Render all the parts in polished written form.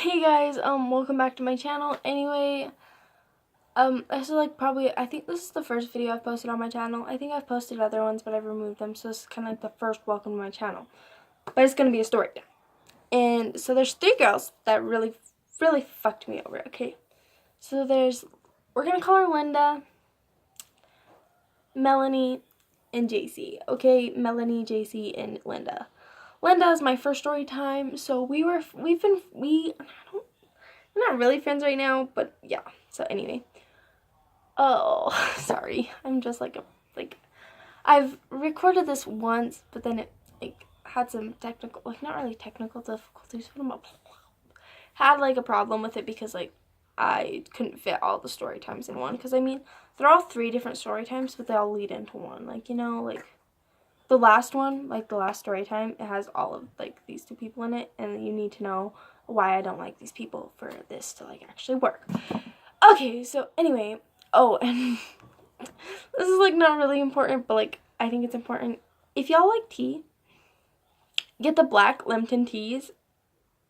Hey guys, welcome back to my channel. Anyway, this is I think this is the first video I've posted on my channel. I think I've posted other ones, but I've removed them, so this is kind of like the first welcome to my channel. But it's gonna be a story time. And so there's three girls that really fucked me over, okay? So we're gonna call her Linda, Melanie, and JC, okay? Melanie, JC, and Linda. Linda is my first story time, so we're not really friends right now, but yeah. So anyway, oh, sorry. I'm just I've recorded this once, but then it had some technical, not really technical difficulties, but had a problem with it because I couldn't fit all the story times in one. Because I mean, they're all three different story times, but they all lead into one. The last one, the last story time, it has all of these two people in it, and you need to know why I don't like these people for this to actually work. Okay, so anyway, oh, and this is not really important, but I think it's important. If y'all like tea, get the black Lipton teas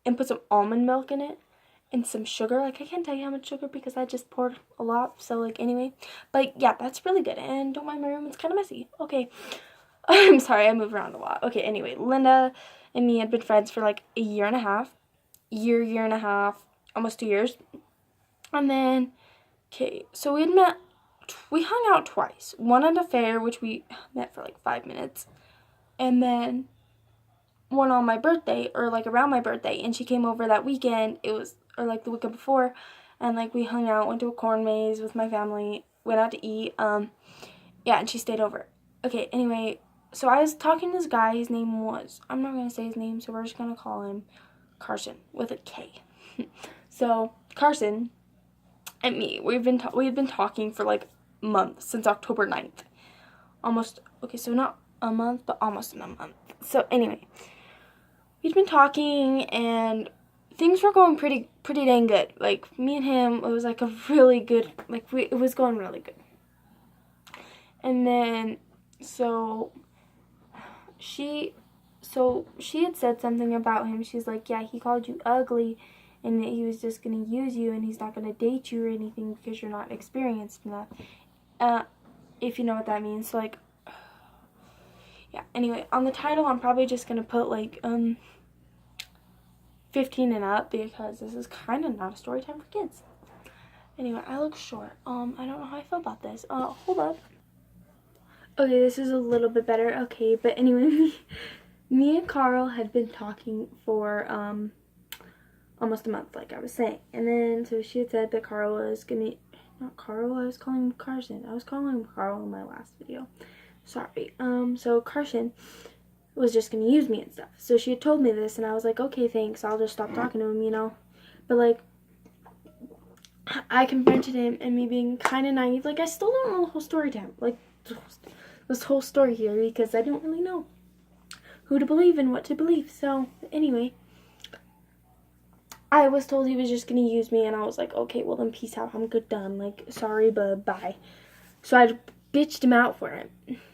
and put some almond milk in it and some sugar. I can't tell you how much sugar because I just poured a lot. So anyway, but yeah, that's really good. And don't mind my room, it's kind of messy. Okay. I'm sorry, I move around a lot. Okay, anyway, Linda and me had been friends for a year and a half, almost 2 years. And then, okay, so we hung out twice. One at a fair, which we met for 5 minutes. And then one on my birthday, or around my birthday. And she came over that weekend, the weekend before. And we hung out, went to a corn maze with my family, went out to eat. Yeah, and she stayed over. Okay, anyway, so I was talking to this guy. His name was, I'm not going to say his name, so we're just going to call him Carson with a K. So Carson and me, we've been talking for months, since October 9th. Almost, okay, so not a month, but almost a month. So anyway, we'd been talking and things were going pretty dang good. Me and him, it was a really good, it was going really good. And then, so she had said something about him. She's like, yeah, he called you ugly and that he was just going to use you and he's not going to date you or anything because you're not experienced enough. If you know what that means. So yeah, anyway, on the title I'm probably just going to put 15 and up because this is kind of not a story time for kids. Anyway, I look short. I don't know how I feel about this. Hold up. Okay, this is a little bit better. Okay, but anyway, me and Carl had been talking for almost a month, like I was saying. And then, so she had said that Carl was gonna, not Carl, I was calling him Carson. I was calling him Carl in my last video. Sorry. So Carson was just gonna use me and stuff. So she had told me this, and I was like, okay, thanks. I'll just stop talking to him, you know. But I confronted him, and me being kind of naive, I still don't know the whole story time. This whole story here because I don't really know who to believe and what to believe. So anyway, I was told he was just gonna use me, and I was like, okay, well then peace out. I'm good, done. Sorry, but bye. So I bitched him out for it,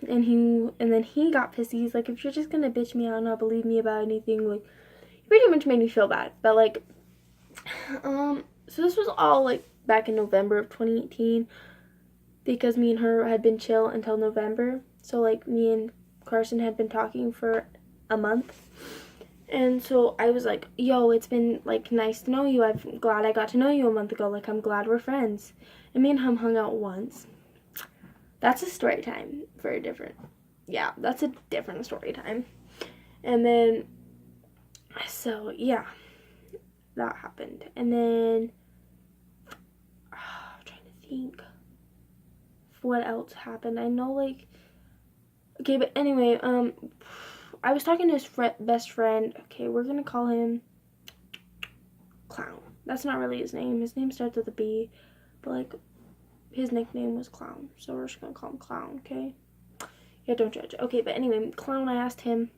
and then he got pissed. He's like, if you're just gonna bitch me out and not believe me about anything, he pretty much made me feel bad. But so this was all back in November of 2018. Because me and her had been chill until November. So, me and Carson had been talking for a month. And so I was like, yo, it's been, nice to know you. I'm glad I got to know you a month ago. I'm glad we're friends. And me and him hung out once. That's a story time for a different, yeah, that's a different story time. And then, so, yeah, that happened. And then, I'm trying to think what else happened. I know okay, but anyway, I was talking to his best friend. Okay, we're gonna call him Clown. That's not really his name. His name starts with a B, but his nickname was Clown, so we're just gonna call him Clown. Okay, yeah, don't judge. Okay, but anyway, Clown, I asked him,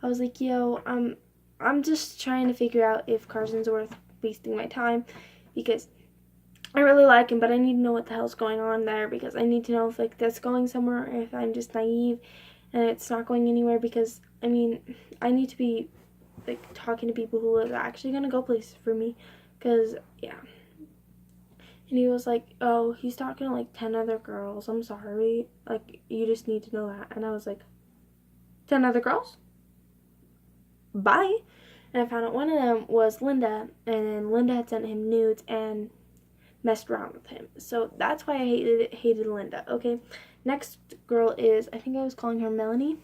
I was like, yo, I'm just trying to figure out if Carson's worth wasting my time because I really like him, but I need to know what the hell's going on there because I need to know if that's going somewhere or if I'm just naive and it's not going anywhere because I mean I need to be like talking to people who are actually gonna go places for me, because yeah. And he was like, oh, he's talking to like 10 other girls. I'm sorry. Like, you just need to know that. And I was like, 10 other girls? Bye. And I found out one of them was Linda. And Linda had sent him nudes and messed around with him. So that's why I hated Linda. Okay. Next girl is, I think I was calling her Melanie.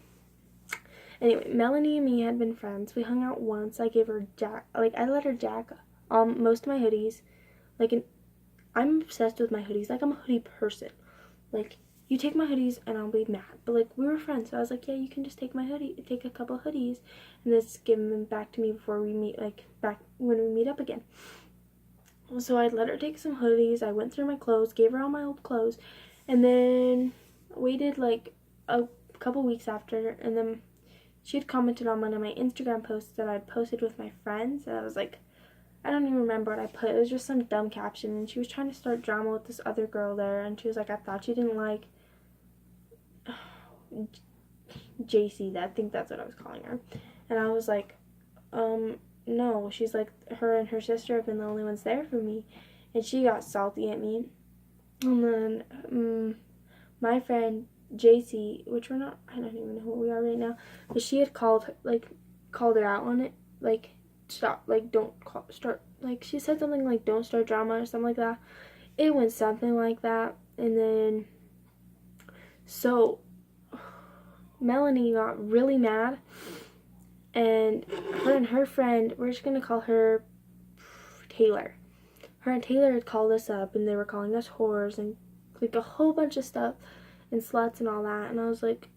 Anyway, Melanie and me had been friends. We hung out once. I gave her I let her jack most of my hoodies. Like, I'm obsessed with my hoodies. Like, I'm a hoodie person. Like, you take my hoodies and I'll be mad. But, like, we were friends. So I was like, yeah, you can just take my hoodie, take a couple hoodies, and just give them back to me before we meet, like, back when we meet up again. So I let her take some hoodies. I went through my clothes, gave her all my old clothes, and then waited, like, a couple weeks after, and then she had commented on one of my Instagram posts that I'd posted with my friends, and I was like, I don't even remember what I put. It was just some dumb caption, and she was trying to start drama with this other girl there, and she was like, I thought you didn't like JC. I think that's what I was calling her. And I was like, no. She's like, her and her sister have been the only ones there for me. And she got salty at me. And then my friend JC, which we're not, I don't even know who we are right now, but she had called her out on it, like, stop, like, start, like, she said something like, don't start drama or something like that. It went something like that. And then, so Melanie got really mad, and her friend, we're just gonna call her Taylor. Her and Taylor had called us up, and they were calling us whores and like a whole bunch of stuff and sluts and all that. And I was like,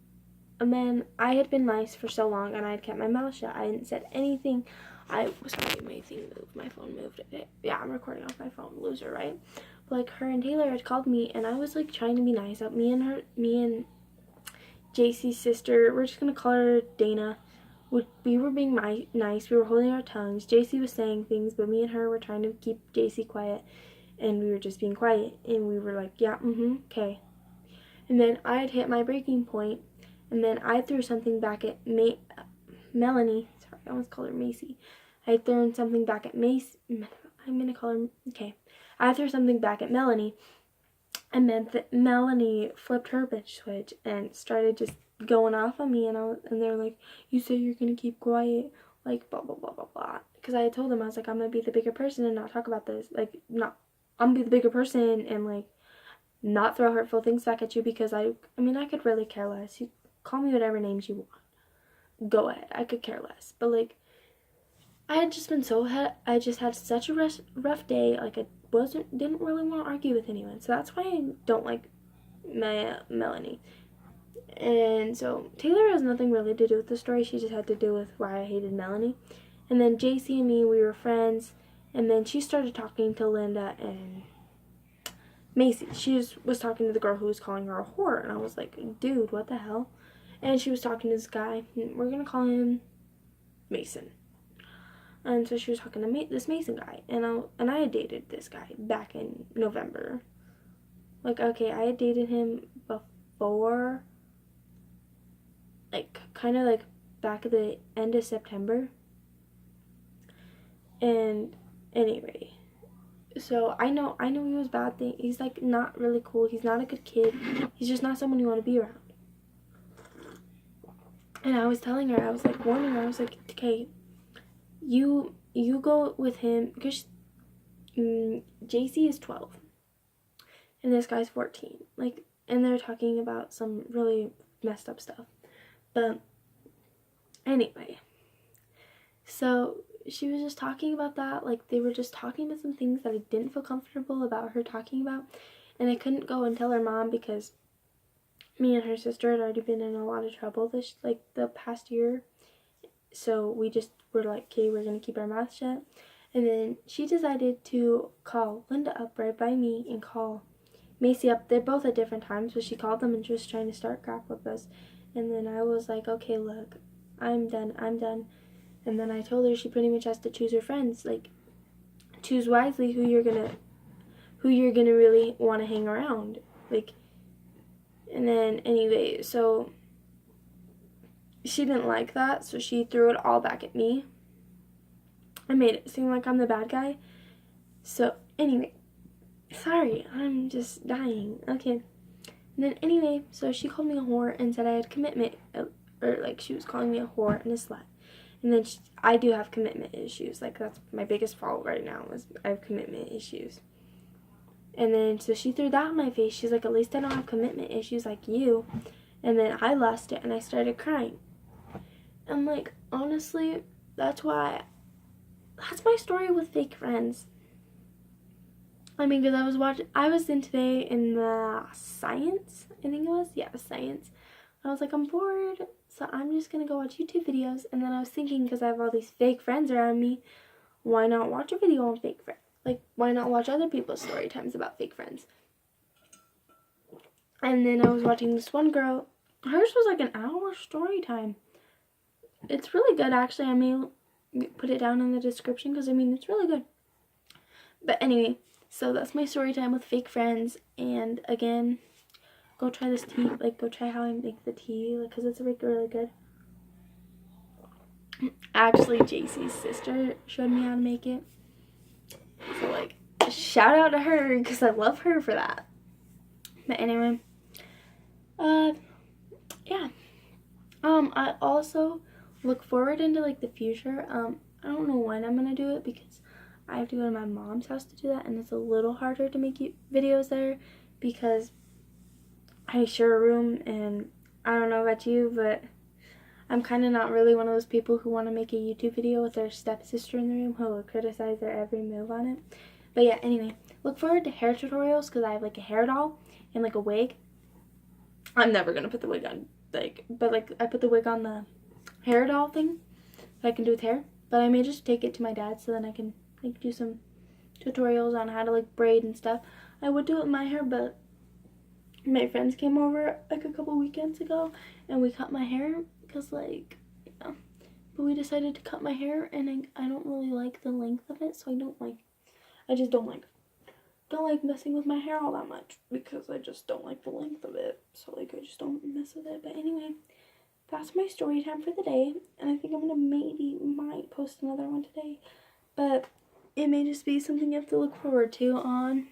and then I had been nice for so long, and I had kept my mouth shut. I hadn't said anything. I was making my thing move. My phone moved. Yeah, I'm recording off my phone. Loser, right? But like, her and Taylor had called me, and I was like trying to be nice. Me and JC's sister, we're just gonna call her Dana. We were being nice. We were holding our tongues. JC was saying things, but me and her were trying to keep JC quiet, and we were just being quiet. And we were like, yeah, okay. And then I had hit my breaking point, and then I threw something back at Melanie. Sorry, I almost called her Macy. I had thrown something back at Macy. I'm gonna call her, okay. I threw something back at Melanie, and then Melanie flipped her bitch switch and started just going off on me, and they're like, you say you're gonna keep quiet, like, blah blah blah blah blah. Because I had told them, I was like, I'm gonna be the bigger person and not talk about this, like, I'm gonna be the bigger person and like not throw hurtful things back at you, because I mean, I could really care less. You call me whatever names you want, go ahead, I could care less. But like, I had just been I just had such a rough day. Like, I didn't really want to argue with anyone. So that's why I don't like Melanie. And so Taylor has nothing really to do with the story. She just had to do with why I hated Melanie. And then JC and me, we were friends. And then she started talking to Linda and Macy. She was talking to the girl who was calling her a whore. And I was like, dude, what the hell? And she was talking to this guy. We're going to call him Mason. And so she was talking to this Mason guy, and I had dated this guy back in November. Like, okay, I had dated him before, like, kind of like back at the end of September. And anyway, so I know he was bad thing. He's like not really cool. He's not a good kid. He's just not someone you want to be around. And I was telling her, I was like warning her, I was like, okay, you go with him, because JC is 12 and this guy's 14, like, and they're talking about some really messed up stuff. But anyway, so she was just talking about that, like, they were just talking about some things that I didn't feel comfortable about her talking about, and I couldn't go and tell her mom, because me and her sister had already been in a lot of trouble the past year. So we just were like, okay, we're going to keep our mouth shut. And then she decided to call Linda up right by me and call Macy up. They're both at different times, but she called them and she was trying to start crap with us. And then I was like, okay, look, I'm done. And then I told her she pretty much has to choose her friends. Like, choose wisely who you're gonna really want to hang around. Like, and then anyway, so she didn't like that, so she threw it all back at me. I made it seem like I'm the bad guy. So, anyway. Sorry, I'm just dying. Okay. And then, anyway, so she called me a whore and said I had commitment. Or, like, she was calling me a whore and a slut. And then I do have commitment issues. Like, that's my biggest fault right now is I have commitment issues. And then, so she threw that in my face. She's like, at least I don't have commitment issues like you. And then I lost it and I started crying. And, like, honestly, that's my story with fake friends. I mean, because I was in today in the science, I think it was. Yeah, it was science. I was like, I'm bored, so I'm just going to go watch YouTube videos. And then I was thinking, because I have all these fake friends around me, why not watch a video on fake friends? Like, why not watch other people's story times about fake friends? And then I was watching this one girl. Hers was like an hour story time. It's really good, actually. I may put it down in the description because, I mean, it's really good. But anyway, so that's my story time with fake friends. And again, go try this tea. Like, go try how I make the tea, like, because it's like really good. Actually, JC's sister showed me how to make it. So, like, shout out to her because I love her for that. But anyway, yeah. I also look forward into, like, the future. I don't know when I'm gonna do it because I have to go to my mom's house to do that, and it's a little harder to make videos there because I share a room, and I don't know about you, but I'm kind of not really one of those people who want to make a YouTube video with their stepsister in the room who will criticize their every move on it. But yeah, anyway, look forward to hair tutorials because I have, like, a hair doll and, like, a wig. I'm never going to put the wig on, like, but, like, I put the wig on the hair doll thing that I can do with hair. But I may just take it to my dad so then I can, like, do some tutorials on how to, like, braid and stuff. I would do it with my hair, but my friends came over, like, a couple weekends ago, and we cut my hair because, like, yeah. But we decided to cut my hair, and I don't really like the length of it, so I just don't like messing with my hair all that much because I just don't like the length of it. So, like, I just don't mess with it. But anyway, that's my story time for the day, and I think I'm gonna might post another one today, but it may just be something you have to look forward to on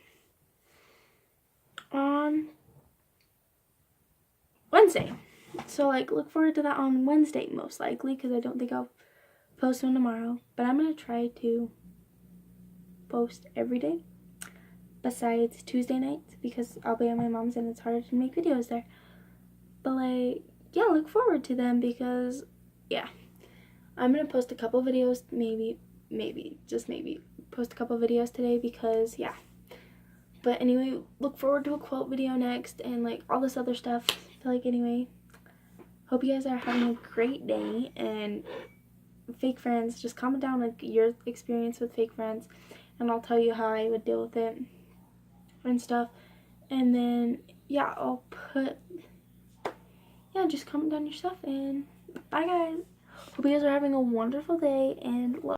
Wednesday. So, like, look forward to that on Wednesday most likely because I don't think I'll post one tomorrow, but I'm gonna try to post every day besides Tuesday nights because I'll be at my mom's and it's harder to make videos there. But, like, yeah, look forward to them because, yeah, I'm gonna post a couple videos, maybe post a couple videos today because, yeah. But anyway, look forward to a quote video next and, like, all this other stuff. So, like, anyway, hope you guys are having a great day. And fake friends, just comment down, like, your experience with fake friends and I'll tell you how I would deal with it and stuff. And then, yeah, just comment down your stuff and bye, guys. Hope you guys are having a wonderful day and love.